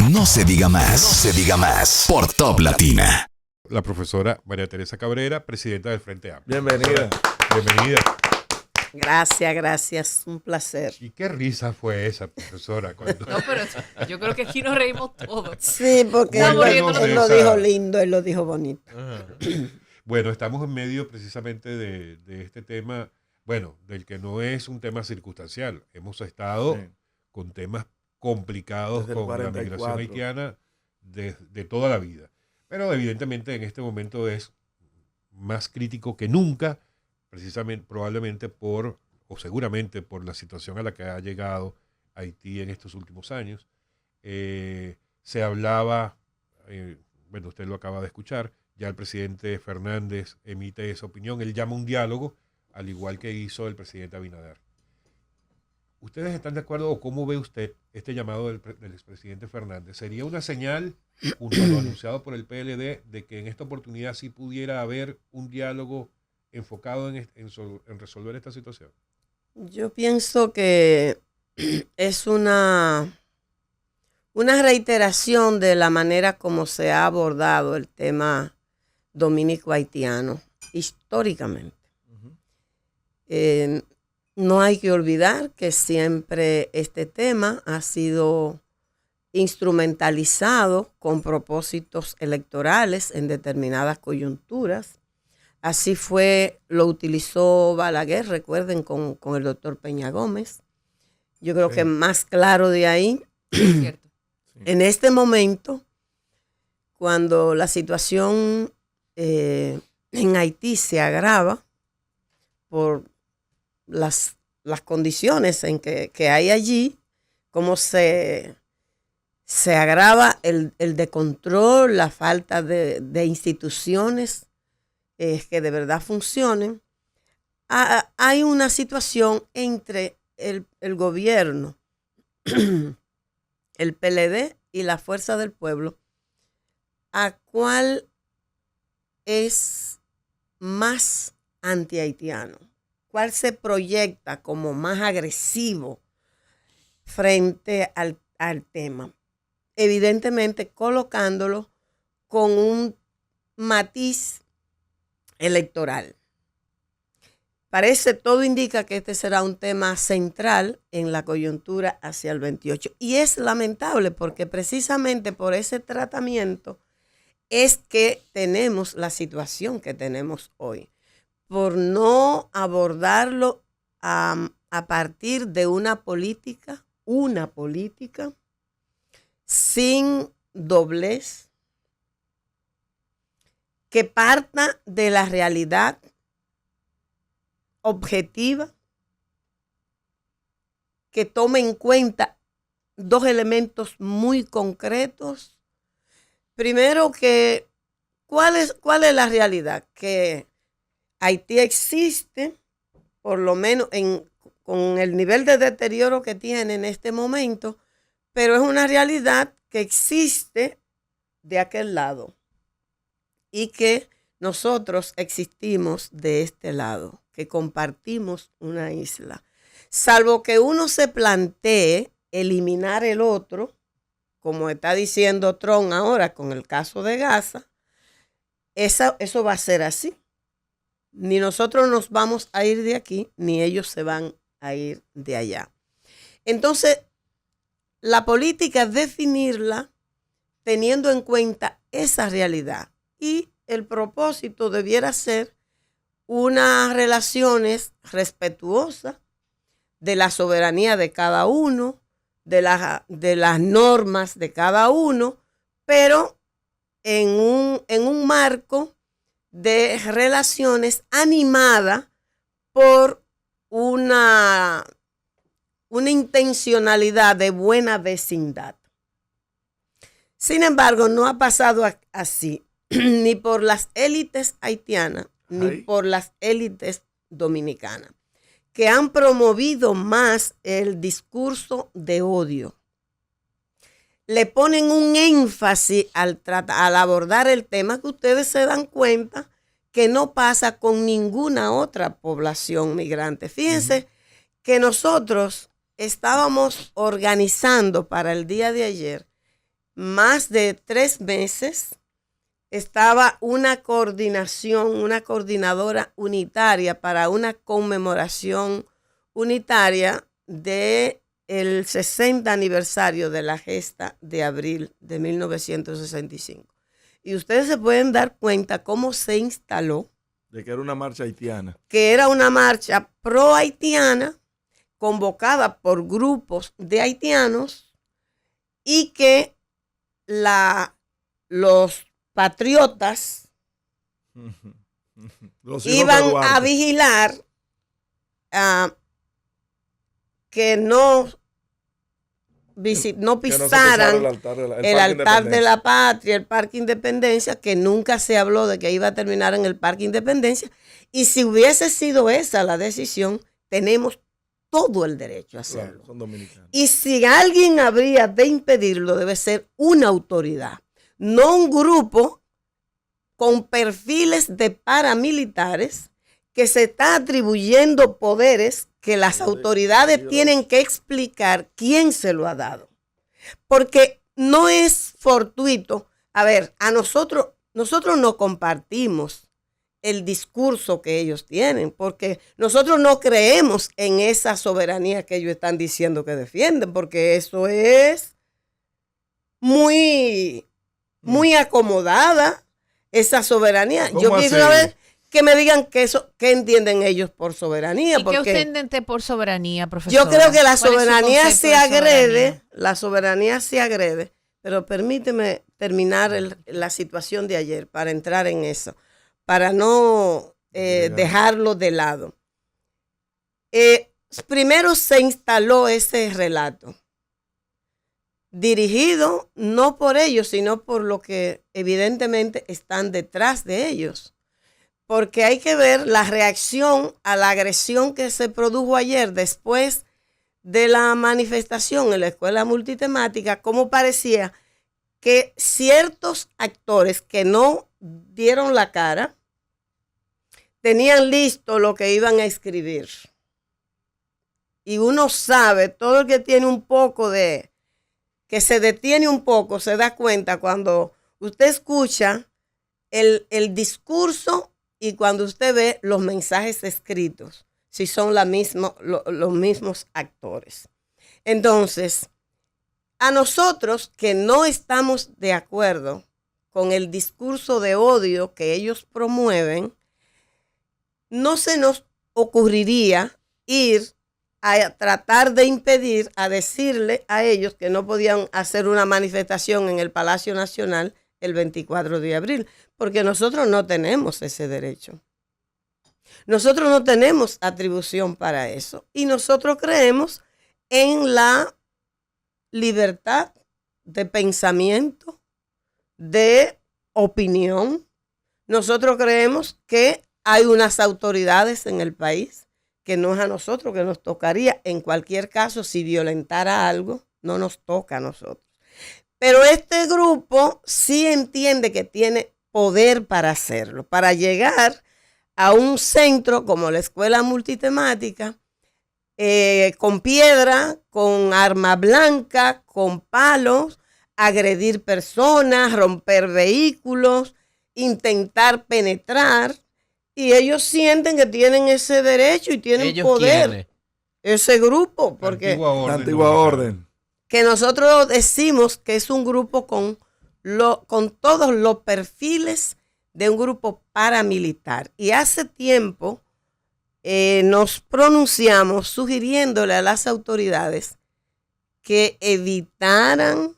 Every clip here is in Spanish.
No se diga más. No se diga más. Por Top Latina. La profesora María Teresa Cabrera, presidenta del Frente Amplio. Bienvenida. Bienvenida. Gracias, un placer. ¿Y qué risa fue esa, profesora? Cuando... No, pero yo creo que aquí nos reímos todos. Sí, porque él lo dijo lindo, él lo dijo bonito. Bueno, estamos en medio precisamente de este tema, bueno, del que no es un tema circunstancial. Hemos estado con temas complicados con la migración haitiana de toda la vida. Pero evidentemente en este momento es más crítico que nunca, precisamente, probablemente o seguramente por la situación a la que ha llegado Haití en estos últimos años. Se hablaba, bueno, usted lo acaba de escuchar, ya el presidente Fernández emite esa opinión, él llama un diálogo, al igual que hizo el presidente Abinader. ¿Ustedes están de acuerdo o cómo ve usted este llamado del expresidente Fernández? ¿Sería una señal, junto a lo anunciado por el PLD, de que en esta oportunidad sí pudiera haber un diálogo enfocado en resolver esta situación? Yo pienso que es una reiteración de la manera como se ha abordado el tema dominico-haitiano históricamente. No hay que olvidar que siempre este tema ha sido instrumentalizado con propósitos electorales en determinadas coyunturas. Así lo utilizó Balaguer, recuerden, con el doctor Peña Gómez. Yo creo que más claro de ahí, en este momento, cuando la situación en Haití se agrava por las condiciones en que hay allí, cómo se agrava el descontrol, la falta de instituciones que de verdad funcionen. Hay una situación entre el gobierno, el PLD y la Fuerza del Pueblo, a cuál es más antihaitiano, cuál se proyecta como más agresivo frente al tema, evidentemente colocándolo con un matiz electoral. Todo indica que este será un tema central en la coyuntura hacia el 28. Y es lamentable porque precisamente por ese tratamiento es que tenemos la situación que tenemos hoy. Por no abordarlo a partir de una política sin doblez, que parta de la realidad objetiva, que tome en cuenta dos elementos muy concretos. Primero, ¿cuál es la realidad? Que Haití existe, por lo menos con el nivel de deterioro que tiene en este momento, pero es una realidad que existe de aquel lado y que nosotros existimos de este lado, que compartimos una isla. Salvo que uno se plantee eliminar el otro, como está diciendo Trump ahora con el caso de Gaza, eso va a ser así. Ni nosotros nos vamos a ir de aquí, ni ellos se van a ir de allá. Entonces, la política es definirla teniendo en cuenta esa realidad. Y el propósito debiera ser unas relaciones respetuosas de la soberanía de cada uno, de las normas de cada uno, pero en un marco de relaciones animada por una intencionalidad de buena vecindad. Sin embargo, no ha pasado así, ni por las élites haitianas, ni por las élites dominicanas, que han promovido más el discurso de odio. Le ponen un énfasis al abordar el tema que ustedes se dan cuenta que no pasa con ninguna otra población migrante. Fíjense que nosotros estábamos organizando para el día de ayer más de 3 meses estaba una coordinación, una coordinadora unitaria para una conmemoración unitaria del 60 aniversario de la gesta de abril de 1965. Y ustedes se pueden dar cuenta cómo se instaló. De que era una marcha haitiana. Que era una marcha pro-haitiana convocada por grupos de haitianos y que los patriotas iban a vigilar que no pisaran el altar de la patria, el Parque Independencia, que nunca se habló de que iba a terminar en el Parque Independencia. Y si hubiese sido esa la decisión, tenemos todo el derecho a hacerlo. Claro, son dominicanos. Y si alguien habría de impedirlo, debe ser una autoridad, no un grupo con perfiles de paramilitares que se está atribuyendo poderes que las autoridades tienen que explicar quién se lo ha dado. Porque no es fortuito. A ver, nosotros no compartimos el discurso que ellos tienen, porque nosotros no creemos en esa soberanía que ellos están diciendo que defienden, porque eso es muy acomodada, esa soberanía. Yo quiero saber que me digan qué entienden ellos por soberanía. ¿Y qué usted entiende por soberanía, profesor? Yo creo que la soberanía se agrede, pero permíteme terminar la situación de ayer para entrar en eso, para no dejarlo de lado. Primero se instaló ese relato, dirigido no por ellos, sino por lo que evidentemente están detrás de ellos. Porque hay que ver la reacción a la agresión que se produjo ayer después de la manifestación en la escuela multitemática, cómo parecía que ciertos actores que no dieron la cara tenían listo lo que iban a escribir. Y uno sabe, todo el que tiene un poco que se detiene un poco, se da cuenta cuando usted escucha el discurso y cuando usted ve los mensajes escritos, si son los mismos actores. Entonces, a nosotros que no estamos de acuerdo con el discurso de odio que ellos promueven, no se nos ocurriría ir a tratar de impedir, a decirle a ellos que no podían hacer una manifestación en el Palacio Nacional el 24 de abril, porque nosotros no tenemos ese derecho. Nosotros no tenemos atribución para eso y nosotros creemos en la libertad de pensamiento, de opinión. Nosotros creemos que hay unas autoridades en el país que no es a nosotros que nos tocaría. En cualquier caso, si violentara algo, no nos toca a nosotros. Pero este grupo sí entiende que tiene poder para hacerlo, para llegar a un centro como la escuela multitemática, con piedra, con arma blanca, con palos, agredir personas, romper vehículos, intentar penetrar. Y ellos sienten que tienen ese derecho y tienen poder. ¿Quiénes? Ese grupo, porque la antigua orden. Que nosotros decimos que es un grupo con todos los perfiles de un grupo paramilitar. Y hace tiempo nos pronunciamos sugiriéndole a las autoridades que evitaran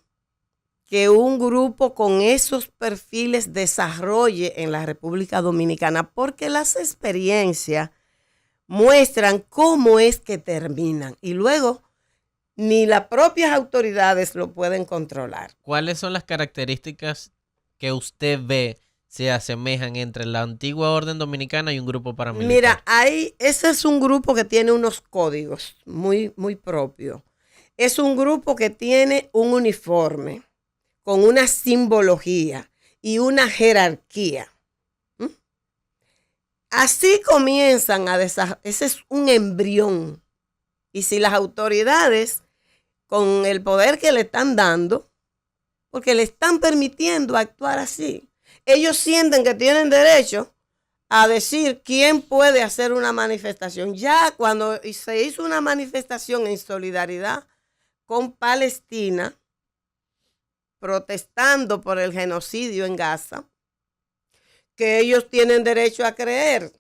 que un grupo con esos perfiles desarrolle en la República Dominicana, porque las experiencias muestran cómo es que terminan y luego ni las propias autoridades lo pueden controlar. ¿Cuáles son las características que usted ve se asemejan entre la antigua orden dominicana y un grupo paramilitar? Mira, ese es un grupo que tiene unos códigos muy, muy propios. Es un grupo que tiene un uniforme con una simbología y una jerarquía. Así comienzan a desarrollar. Ese es un embrión. Y si las autoridades, con el poder que le están dando, porque le están permitiendo actuar así. Ellos sienten que tienen derecho a decir quién puede hacer una manifestación. Ya cuando se hizo una manifestación en solidaridad con Palestina, protestando por el genocidio en Gaza, que ellos tienen derecho a creer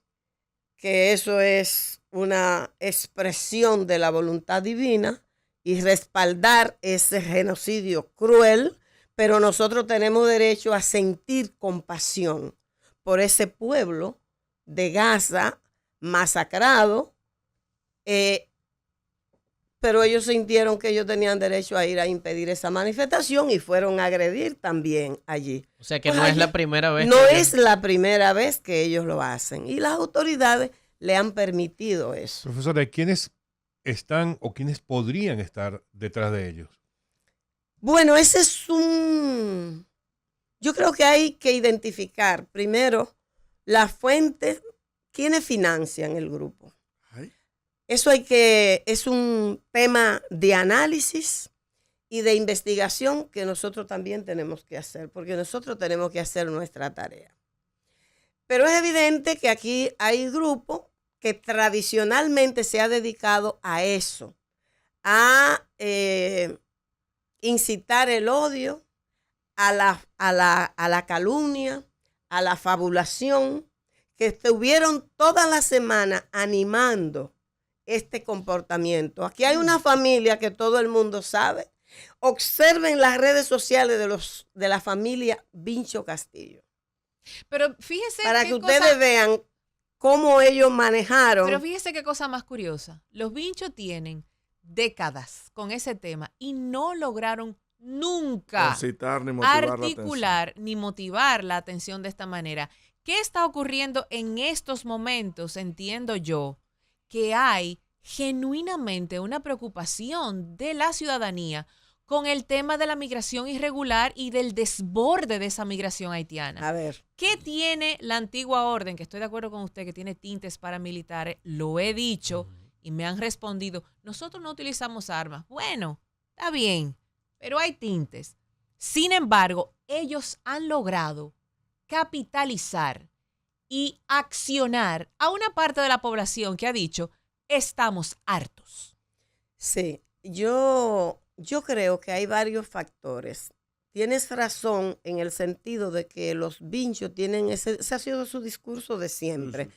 que eso es una expresión de la voluntad divina y respaldar ese genocidio cruel, pero nosotros tenemos derecho a sentir compasión por ese pueblo de Gaza masacrado, pero ellos sintieron que ellos tenían derecho a ir a impedir esa manifestación y fueron a agredir también allí. O sea que Pues no es allí la primera vez. No es la primera vez que ellos lo hacen y las autoridades le han permitido eso. Profesora, ¿quiénes están o quiénes podrían estar detrás de ellos? Bueno, ese es yo creo que hay que identificar primero las fuentes, quiénes financian el grupo. Eso es un tema de análisis y de investigación que nosotros también tenemos que hacer, porque nosotros tenemos que hacer nuestra tarea. Pero es evidente que aquí hay grupos que tradicionalmente se ha dedicado a eso, a incitar el odio, a la calumnia, a la fabulación, que estuvieron toda la semana animando este comportamiento. Aquí hay una familia que todo el mundo sabe. Observen las redes sociales de la familia Vincho Castillo. Pero fíjese para que ustedes vean cómo ellos manejaron. Pero fíjese qué cosa más curiosa. Los Vinchos tienen décadas con ese tema y no lograron nunca concitar, ni motivar articular ni motivar la atención de esta manera. ¿Qué está ocurriendo en estos momentos? Entiendo yo que hay genuinamente una preocupación de la ciudadanía con el tema de la migración irregular y del desborde de esa migración haitiana. A ver. ¿Qué tiene la antigua orden? Que estoy de acuerdo con usted, que tiene tintes paramilitares. Lo he dicho y me han respondido, nosotros no utilizamos armas. Bueno, está bien, pero hay tintes. Sin embargo, ellos han logrado capitalizar y accionar a una parte de la población que ha dicho, estamos hartos. Sí, yo creo que hay varios factores. Tienes razón en el sentido de que los Vinchos tienen ese ha sido su discurso de siempre.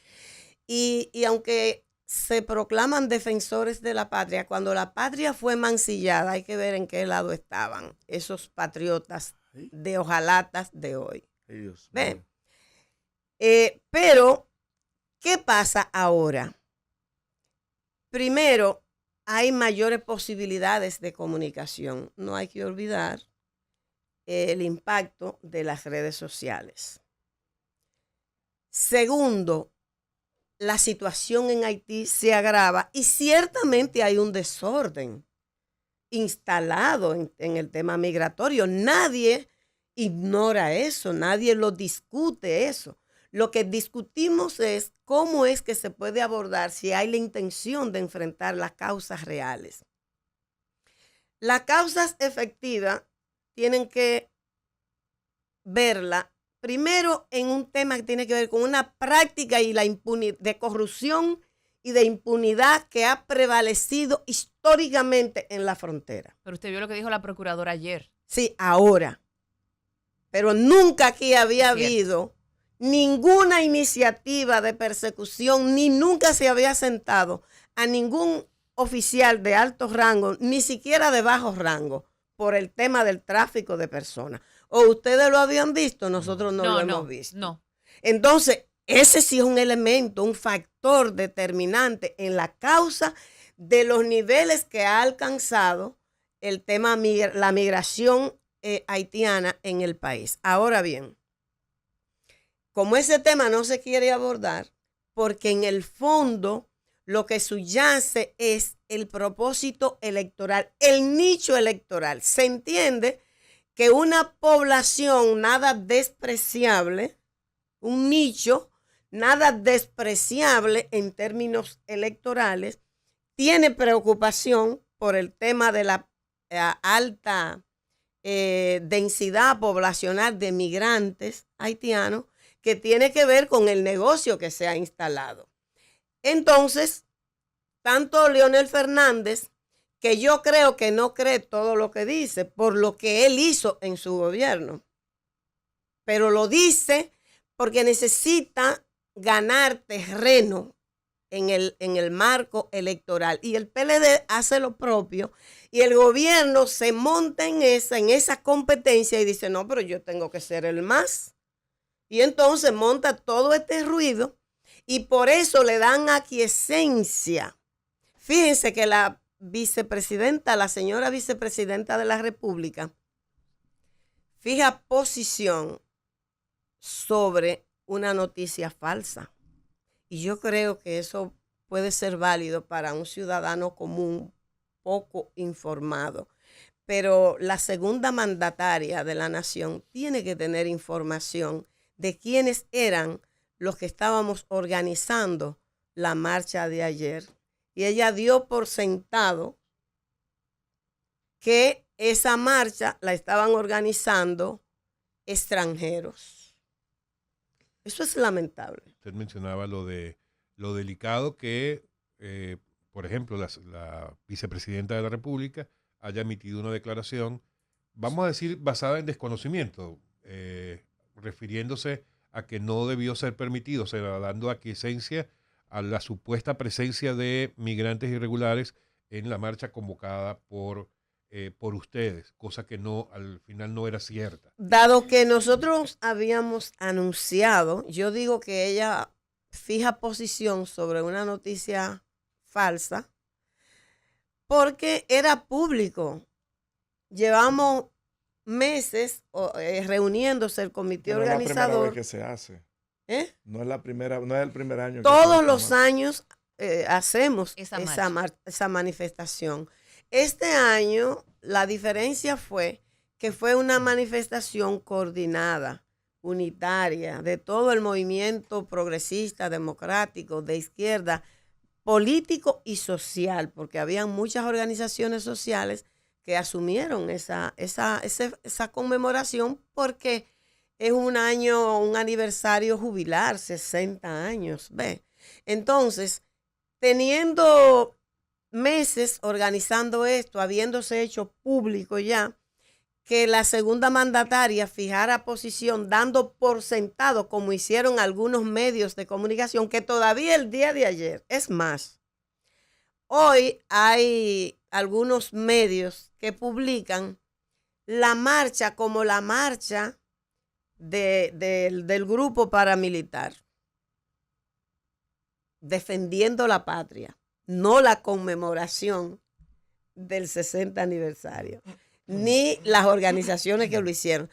Y aunque se proclaman defensores de la patria, cuando la patria fue mancillada, hay que ver en qué lado estaban esos patriotas de hojalatas de hoy. ¿Ven? Pero, ¿qué pasa ahora? Primero, hay mayores posibilidades de comunicación. No hay que olvidar el impacto de las redes sociales. Segundo, la situación en Haití se agrava y ciertamente hay un desorden instalado en el tema migratorio. Nadie ignora eso, nadie lo discute eso. Lo que discutimos es cómo es que se puede abordar si hay la intención de enfrentar las causas reales. Las causas efectivas tienen que verla primero en un tema que tiene que ver con una práctica y la impunidad de corrupción y de impunidad que ha prevalecido históricamente en la frontera. Pero usted vio lo que dijo la procuradora ayer. Sí, ahora. Pero nunca aquí había habido ninguna iniciativa de persecución, ni nunca se había sentado a ningún oficial de alto rango, ni siquiera de bajo rango, por el tema del tráfico de personas. ¿O ustedes lo habían visto? Nosotros no lo hemos visto. No. Entonces, ese sí es un elemento, un factor determinante en la causa de los niveles que ha alcanzado el tema, la migración haitiana en el país. Ahora bien, como ese tema no se quiere abordar, porque en el fondo lo que subyace es el propósito electoral, el nicho electoral. Se entiende que una población nada despreciable, un nicho nada despreciable en términos electorales, tiene preocupación por el tema de la alta densidad poblacional de migrantes haitianos que tiene que ver con el negocio que se ha instalado. Entonces, tanto Leonel Fernández, que yo creo que no cree todo lo que dice por lo que él hizo en su gobierno, pero lo dice porque necesita ganar terreno en el marco electoral. Y el PLD hace lo propio y el gobierno se monta en esa competencia y dice, no, pero yo tengo que ser el más. Y entonces monta todo este ruido y por eso le dan aquiescencia. Fíjense que la señora vicepresidenta de la República, fija posición sobre una noticia falsa. Y yo creo que eso puede ser válido para un ciudadano común poco informado. Pero la segunda mandataria de la nación tiene que tener información de quiénes eran los que estábamos organizando la marcha de ayer. Y ella dio por sentado que esa marcha la estaban organizando extranjeros. Eso es lamentable. Usted mencionaba lo delicado que, por ejemplo, la vicepresidenta de la República haya emitido una declaración, vamos a decir, basada en desconocimiento, refiriéndose a que no debió ser permitido, o sea, dando aquiescencia a la supuesta presencia de migrantes irregulares en la marcha convocada por ustedes, cosa que no, al final no era cierta. Dado que nosotros habíamos anunciado, yo digo que ella fija posición sobre una noticia falsa porque era público. Llevamos meses reuniéndose el comité organizador. No es la primera vez que se hace. No es el primer año. Todos los años hacemos esa manifestación. Este año la diferencia fue que fue una manifestación coordinada, unitaria, de todo el movimiento progresista, democrático, de izquierda, político y social, porque habían muchas organizaciones sociales que asumieron esa conmemoración porque es un aniversario jubilar, 60 años, ¿ve? Entonces, teniendo meses organizando esto, habiéndose hecho público ya, que la segunda mandataria fijara posición, dando por sentado, como hicieron algunos medios de comunicación, que todavía el día de ayer, es más, hoy hay algunos medios que publican la marcha como la marcha del grupo paramilitar, defendiendo la patria, no la conmemoración del 60 aniversario, ni las organizaciones que lo hicieron.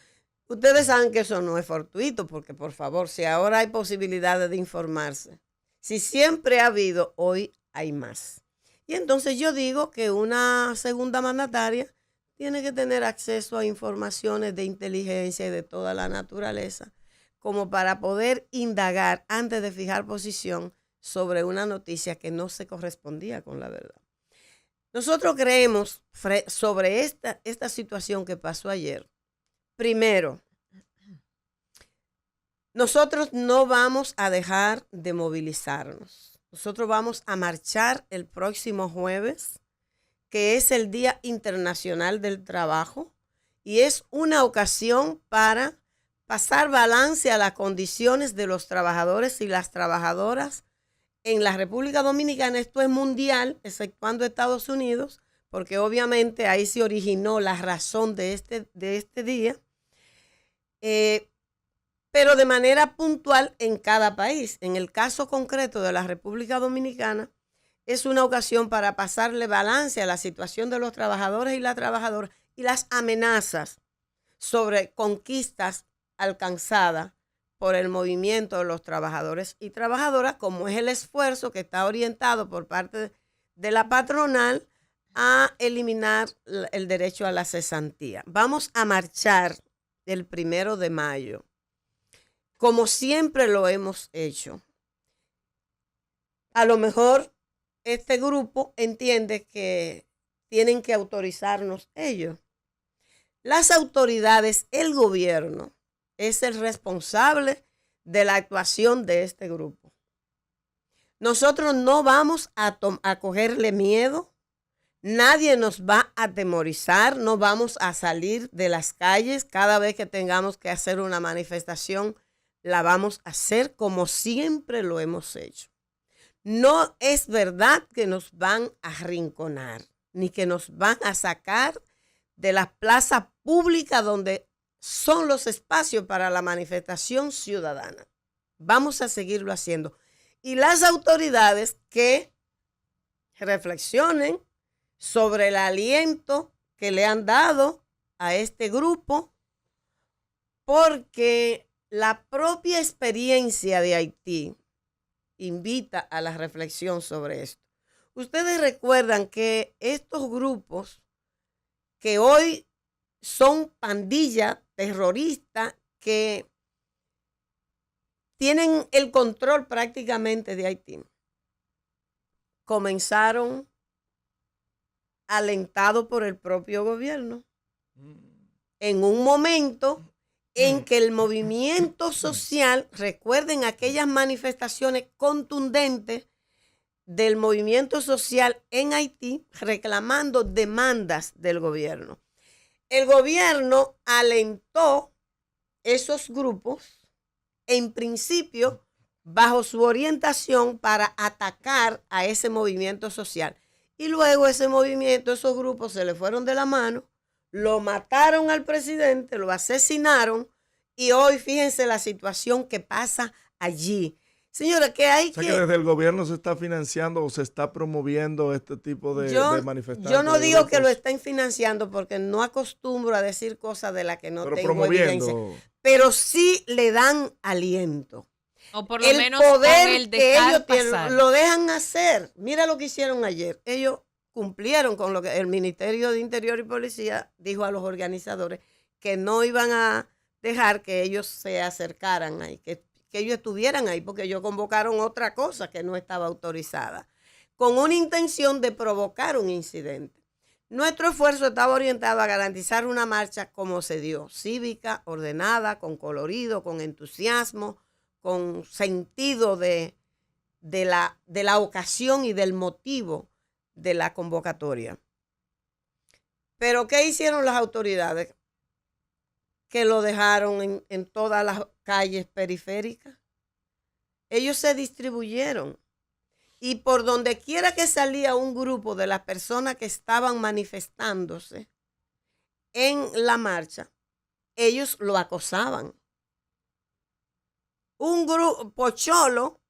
Ustedes saben que eso no es fortuito, porque por favor, si ahora hay posibilidades de informarse, si siempre ha habido, hoy hay más. Y entonces yo digo que una segunda mandataria tiene que tener acceso a informaciones de inteligencia y de toda la naturaleza, como para poder indagar antes de fijar posición sobre una noticia que no se correspondía con la verdad. Nosotros creemos sobre esta situación que pasó ayer. Primero, nosotros no vamos a dejar de movilizarnos. Nosotros vamos a marchar el próximo jueves, que es el Día Internacional del Trabajo, y es una ocasión para pasar balance a las condiciones de los trabajadores y las trabajadoras en la República Dominicana. Esto es mundial, exceptuando Estados Unidos, porque obviamente ahí se originó la razón de este día, pero de manera puntual en cada país. En el caso concreto de la República Dominicana, es una ocasión para pasarle balance a la situación de los trabajadores y las trabajadoras y las amenazas sobre conquistas alcanzadas por el movimiento de los trabajadores y trabajadoras, como es el esfuerzo que está orientado por parte de la patronal a eliminar el derecho a la cesantía. Vamos a marchar el 1 de mayo, como siempre lo hemos hecho. A lo mejor este grupo entiende que tienen que autorizarnos ellos. Las autoridades, el gobierno, es el responsable de la actuación de este grupo. Nosotros no vamos a cogerle miedo, nadie nos va a atemorizar, no vamos a salir de las calles. Cada vez que tengamos que hacer una manifestación, la vamos a hacer como siempre lo hemos hecho. No es verdad que nos van a arrinconar, ni que nos van a sacar de las plazas públicas donde son los espacios para la manifestación ciudadana. Vamos a seguirlo haciendo. Y las autoridades que reflexionen sobre el aliento que le han dado a este grupo, porque la propia experiencia de Haití invita a la reflexión sobre esto. Ustedes recuerdan que estos grupos que hoy son pandillas terroristas que tienen el control prácticamente de Haití, comenzaron alentados por el propio gobierno en un momento en que el movimiento social, recuerden aquellas manifestaciones contundentes del movimiento social en Haití reclamando demandas del gobierno. El gobierno alentó esos grupos, en principio, bajo su orientación para atacar a ese movimiento social. Y luego ese movimiento, esos grupos se le fueron de la mano, lo mataron al presidente, lo asesinaron y hoy fíjense la situación que pasa allí. Señora, que hay que desde el gobierno se está financiando o se está promoviendo este tipo de manifestaciones. Yo no digo que lo estén financiando porque no acostumbro a decir cosas de las que no tengo evidencia. Pero sí le dan aliento. O por lo menos poder con el que ellos pasar. tienen, lo dejan hacer. Mira lo que hicieron ayer. Ellos cumplieron con lo que el Ministerio de Interior y Policía dijo a los organizadores, que no iban a dejar que ellos se acercaran ahí, que ellos estuvieran ahí, porque ellos convocaron otra cosa que no estaba autorizada, con una intención de provocar un incidente. Nuestro esfuerzo estaba orientado a garantizar una marcha como se dio, cívica, ordenada, con colorido, con entusiasmo, con sentido de la ocasión y del motivo de la convocatoria. Pero ¿qué hicieron las autoridades? Que lo dejaron en todas las calles periféricas. Ellos se distribuyeron y por donde quiera que salía un grupo de las personas que estaban manifestándose en la marcha, ellos lo acosaban. Un grupo, Pocholo,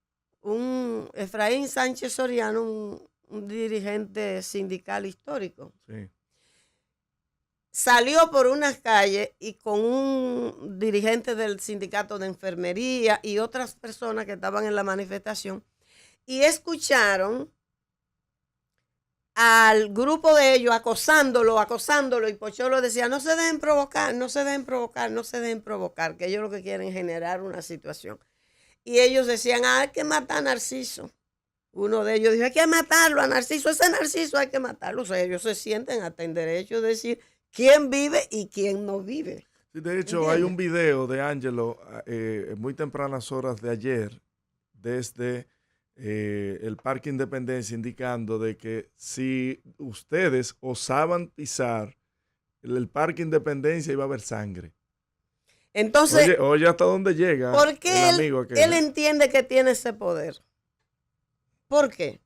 un Efraín Sánchez Soriano, un dirigente sindical histórico, sí, salió por unas calles y con un dirigente del sindicato de enfermería y otras personas que estaban en la manifestación y escucharon al grupo de ellos acosándolo y Pocholo decía, no se dejen provocar, que ellos lo que quieren es generar una situación. Y ellos decían, hay que matar a Narciso. Uno de ellos dijo, hay que matarlo a Narciso, ese Narciso hay que matarlo. O sea, ellos se sienten a tener derecho de decir quién vive y quién no vive. Sí, de hecho, hay un video de Ángelo en muy tempranas horas de ayer desde el Parque Independencia indicando de que si ustedes osaban pisar el Parque Independencia iba a haber sangre. Entonces, oye hasta dónde llega. ¿Por qué él entiende que tiene ese poder? ¿Por qué?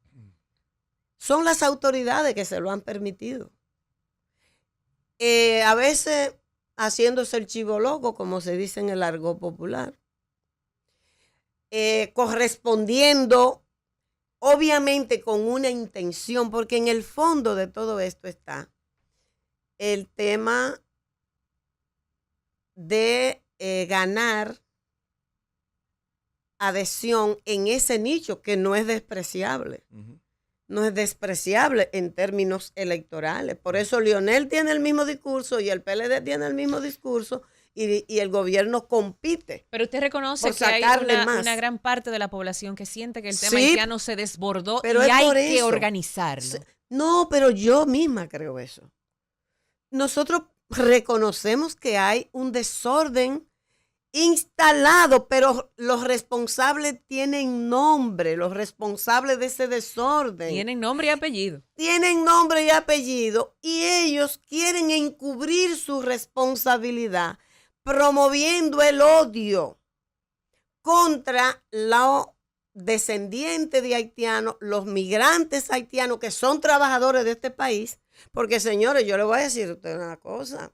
Son las autoridades que se lo han permitido. A veces haciéndose el chivo loco, como se dice en el argot popular. Correspondiendo, obviamente con una intención, porque en el fondo de todo esto está el tema de ganar adhesión en ese nicho que no es despreciable. Uh-huh. No es despreciable en términos electorales. Por eso Leonel tiene el mismo discurso y el PLD tiene el mismo discurso y el gobierno compite. Pero usted reconoce que hay una gran parte de la población que siente que el tema haitiano se desbordó y hay que organizarlo. No, pero yo misma creo eso. Nosotros reconocemos que hay un desorden instalado, pero los responsables tienen nombre, los responsables de ese desorden. Tienen nombre y apellido. Tienen nombre y apellido y ellos quieren encubrir su responsabilidad promoviendo el odio contra los descendientes de haitianos, los migrantes haitianos que son trabajadores de este país. Porque, señores, yo les voy a decir a ustedes una cosa.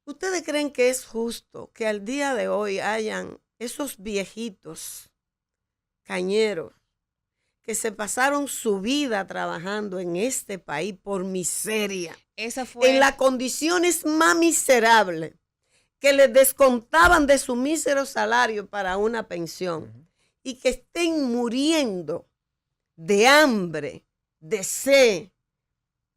¿Ustedes creen que es justo que al día de hoy hayan esos viejitos cañeros que se pasaron su vida trabajando en este país por miseria? Esa fue En las condiciones más miserables, que les descontaban de su mísero salario para una pensión y que estén muriendo de hambre, de sed,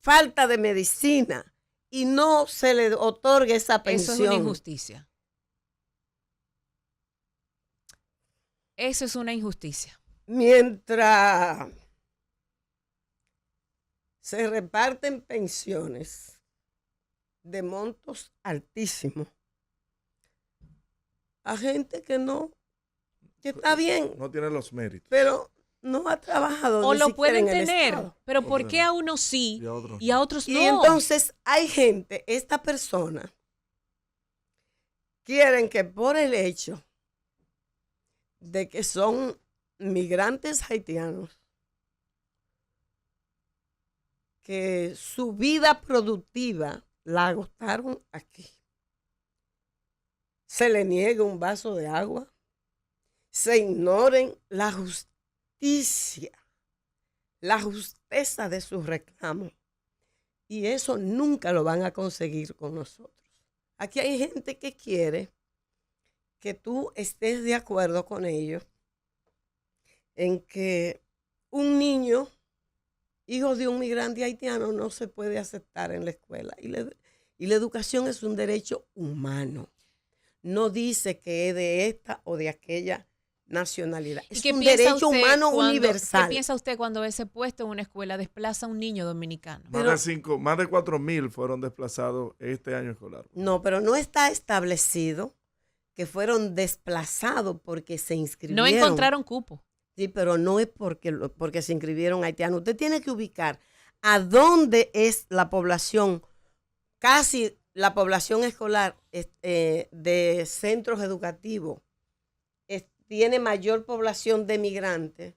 falta de medicina, y no se le otorgue esa pensión. Eso es una injusticia. Eso es una injusticia. Mientras se reparten pensiones de montos altísimos a gente que no, que está bien, No tiene los méritos. pero no ha trabajado. O ni lo siquiera pueden en el tener, Estado. pero ¿por qué a unos sí y a otros no? Y entonces hay gente, esta persona, quieren que por el hecho de que son migrantes haitianos, que su vida productiva la agotaron aquí, se le niegue un vaso de agua, se ignoren la justicia, la justeza de sus reclamos. Y eso nunca lo van a conseguir con nosotros. Aquí hay gente que quiere que tú estés de acuerdo con ellos en que un niño, hijo de un migrante haitiano, no se puede aceptar en la escuela. Y la educación es un derecho humano. No dice que es de esta o de aquella nacionalidad. Es un derecho humano universal. ¿Qué piensa usted cuando ese puesto en una escuela desplaza a un niño dominicano? Más de 4,000 fueron desplazados este año escolar. No, pero no está establecido que fueron desplazados porque se inscribieron. No encontraron cupo. Sí, pero no es porque se inscribieron haitianos. Usted tiene que ubicar a dónde es la población, casi la población escolar de centros educativos. Tiene mayor población de migrantes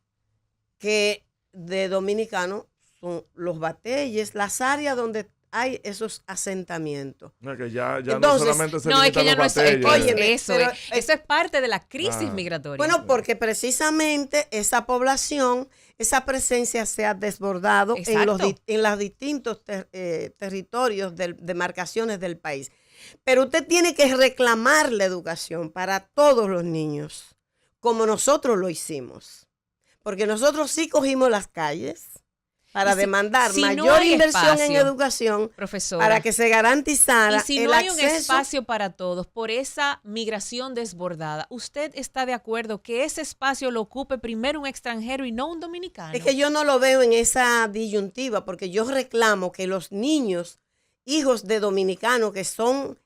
que de dominicanos, son los bateyes, las áreas donde hay esos asentamientos. No, que ya Entonces, no solamente se No, es limitan que ya los no es batalles. Óyeme, eso. pero, Eso es parte de la crisis migratoria. Bueno, porque precisamente esa población, esa presencia se ha desbordado en los distintos territorios, demarcaciones del país. Pero usted tiene que reclamar la educación para todos los niños, como nosotros lo hicimos. Porque nosotros sí cogimos las calles para demandar mayor inversión en educación, profesora, para que se garantizara el acceso. Y si no hay un espacio para todos por esa migración desbordada, ¿usted está de acuerdo que ese espacio lo ocupe primero un extranjero y no un dominicano? Es que yo no lo veo en esa disyuntiva, porque yo reclamo que los niños, hijos de dominicanos que son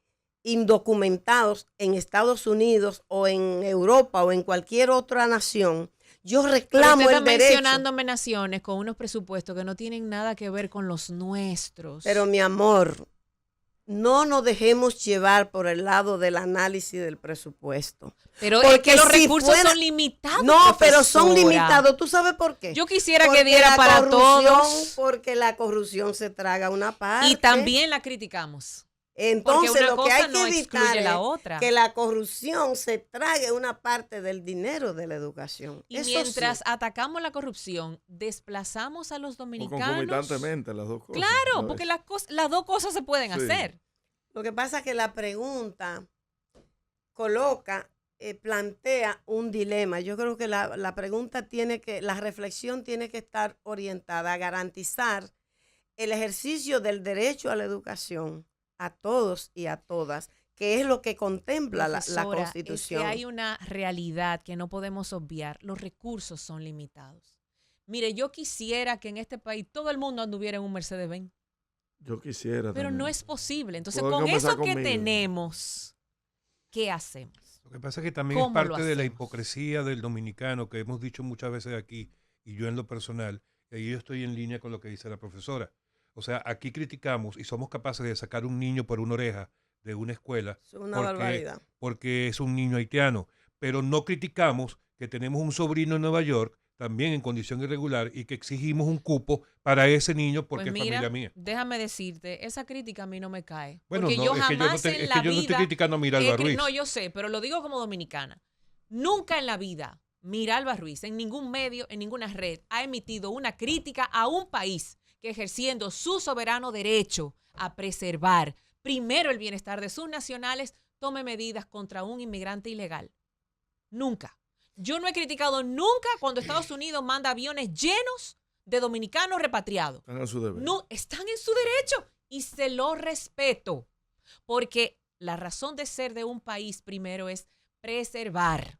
indocumentados en Estados Unidos o en Europa o en cualquier otra nación, yo reclamo el derecho. Usted está mencionándome naciones con unos presupuestos que no tienen nada que ver con los nuestros. Pero mi amor, no nos dejemos llevar por el lado del análisis del presupuesto. Pero porque es que los recursos son limitados. No, pero son limitados. ¿Tú sabes por qué? Yo quisiera que diera para todos. Porque la corrupción se traga una parte. Y también la criticamos. Entonces lo que hay que evitar es que la corrupción se trague una parte del dinero de la educación. Y eso mientras sí. atacamos la corrupción, desplazamos a los dominicanos. Concomitantemente las dos cosas. Claro, porque las dos cosas se pueden hacer. Lo que pasa es que la pregunta plantea un dilema. Yo creo que la pregunta la reflexión tiene que estar orientada a garantizar el ejercicio del derecho a la educación a todos y a todas, que es lo que contempla la Constitución. Es que hay una realidad que no podemos obviar. Los recursos son limitados. Mire, yo quisiera que en este país todo el mundo anduviera en un Mercedes-Benz. Yo quisiera. Pero también. no es posible. Entonces, Pueden con comenzar eso que conmigo. tenemos, ¿qué hacemos? Lo que pasa es que también es ¿Cómo lo parte de la hacemos? hipocresía del dominicano que hemos dicho muchas veces aquí, y yo en lo personal, y ahí yo estoy en línea con lo que dice la profesora. O sea, aquí criticamos y somos capaces de sacar un niño por una oreja de una escuela Es una barbaridad. porque es un niño haitiano, pero no criticamos que tenemos un sobrino en Nueva York, también en condición irregular, y que exigimos un cupo para ese niño porque Pues es mira, familia mía. déjame decirte, esa crítica a mí no me cae. Bueno, porque no, yo es que yo no, jamás te- en es la que yo no estoy vida criticando a Miralba Ruiz. No, yo sé, pero lo digo como dominicana. Nunca en la vida Miralba Ruiz, en ningún medio, en ninguna red, ha emitido una crítica a un país que ejerciendo su soberano derecho a preservar primero el bienestar de sus nacionales, tome medidas contra un inmigrante ilegal. Nunca. Yo no he criticado nunca cuando Estados Unidos manda aviones llenos de dominicanos repatriados. Están a su deber. No, están en su derecho y se lo respeto. Porque la razón de ser de un país primero es preservar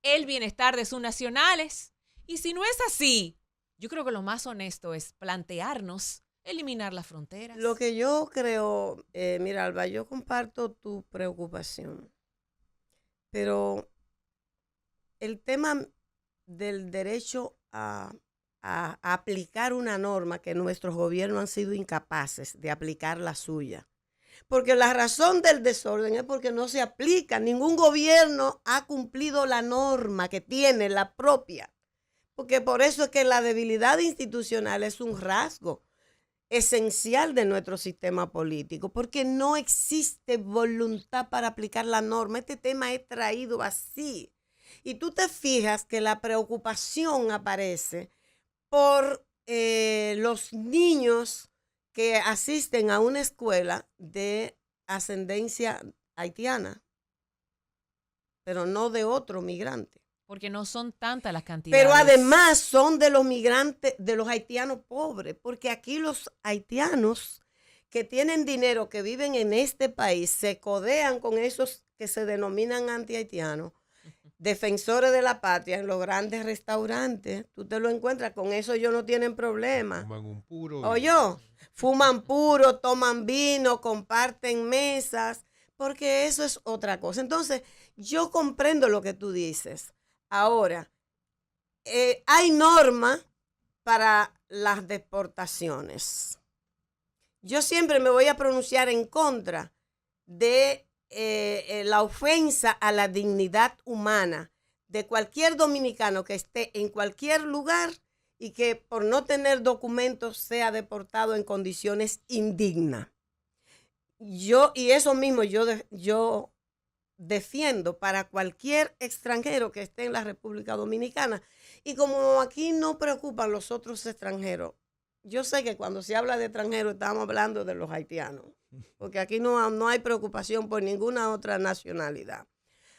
el bienestar de sus nacionales. Y si no es así, yo creo que lo más honesto es plantearnos eliminar las fronteras. Lo que yo creo, mira, Alba, yo comparto tu preocupación, pero el tema del derecho a aplicar una norma que nuestros gobiernos han sido incapaces de aplicar la suya. Porque la razón del desorden es porque no se aplica. Ningún gobierno ha cumplido la norma que tiene, la propia. Porque por eso es que la debilidad institucional es un rasgo esencial de nuestro sistema político, porque no existe voluntad para aplicar la norma. Este tema es traído así. Y tú te fijas que la preocupación aparece por los niños que asisten a una escuela de ascendencia haitiana, pero no de otro migrante. Porque no son tantas las cantidades. Pero además son de los migrantes, de los haitianos pobres, porque aquí los haitianos que tienen dinero, que viven en este país, se codean con esos que se denominan anti-haitianos, defensores de la patria en los grandes restaurantes. Tú te lo encuentras, con eso ellos no tienen problema. Fuman un puro. Oye, fuman puro, toman vino, comparten mesas, porque eso es otra cosa. Entonces, yo comprendo lo que tú dices. Ahora, hay normas para las deportaciones. Yo siempre me voy a pronunciar en contra de la ofensa a la dignidad humana de cualquier dominicano que esté en cualquier lugar y que por no tener documentos sea deportado en condiciones indignas. Y eso mismo yo defiendo para cualquier extranjero que esté en la República Dominicana. Y como aquí no preocupan los otros extranjeros, yo sé que cuando se habla de extranjeros estamos hablando de los haitianos, porque aquí no hay preocupación por ninguna otra nacionalidad.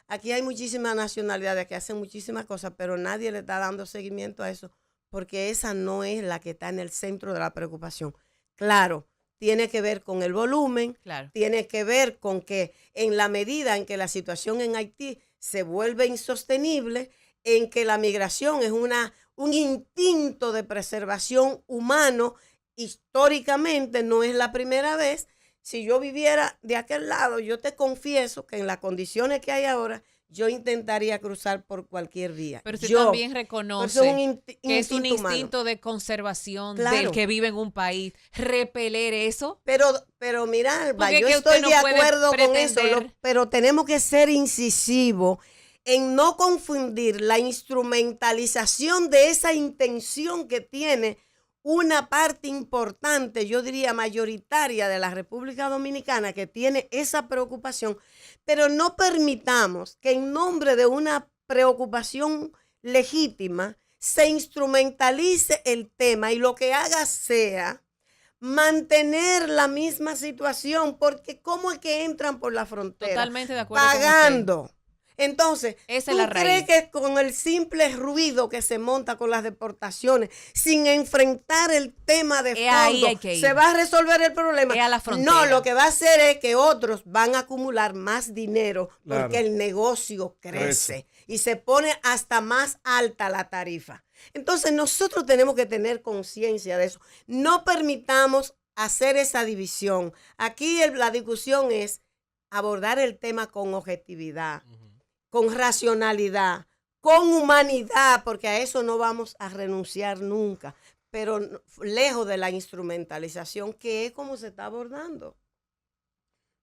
Aquí hay muchísimas nacionalidades que hacen muchísimas cosas, pero nadie le está dando seguimiento a eso, porque esa no es la que está en el centro de la preocupación. Claro, tiene que ver con el volumen, Claro. tiene que ver con que en la medida en que la situación en Haití se vuelve insostenible, en que la migración es un instinto de preservación humano, históricamente no es la primera vez. Si yo viviera de aquel lado, yo te confieso que en las condiciones que hay ahora, yo intentaría cruzar por cualquier vía. Pero usted Yo, también pero reconoce eso es un que es un humano. instinto de conservación Claro. del que vive en un país. Repeler eso. Pero mira, Alba, Porque yo es que usted estoy no de puede acuerdo con eso, pretender- pero tenemos que ser incisivos en no confundir la instrumentalización de esa intención que tiene una parte importante, yo diría mayoritaria de la República Dominicana, que tiene esa preocupación, pero no permitamos que en nombre de una preocupación legítima se instrumentalice el tema y lo que haga sea mantener la misma situación, porque ¿cómo es que entran por la frontera? Totalmente de acuerdo con usted. Pagando. Entonces, Esa es ¿tú la crees raíz. que con el simple ruido que se monta con las deportaciones, sin enfrentar el tema de Es ahí fondo, hay que ir. se va a resolver el problema? Es a la frontera. No, lo que va a hacer es que otros van a acumular más dinero Claro. porque el negocio crece y se pone hasta más alta la tarifa. Entonces, nosotros tenemos que tener conciencia de eso. No permitamos hacer esa división. Aquí la discusión es abordar el tema con objetividad, con racionalidad, con humanidad, porque a eso no vamos a renunciar nunca, pero lejos de la instrumentalización, que es como se está abordando.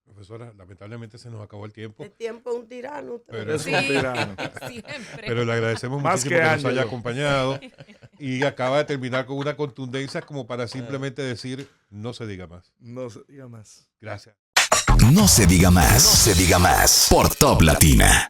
Profesora, lamentablemente se nos acabó el tiempo. El tiempo es un tirano. Pero, Es un tirano. Siempre. pero le agradecemos Más muchísimo que nos Ángelo. haya acompañado y acaba de terminar con una contundencia como para simplemente decir, no se diga más. No se diga más. Gracias. No se diga más. No se diga más. Por Top Latina.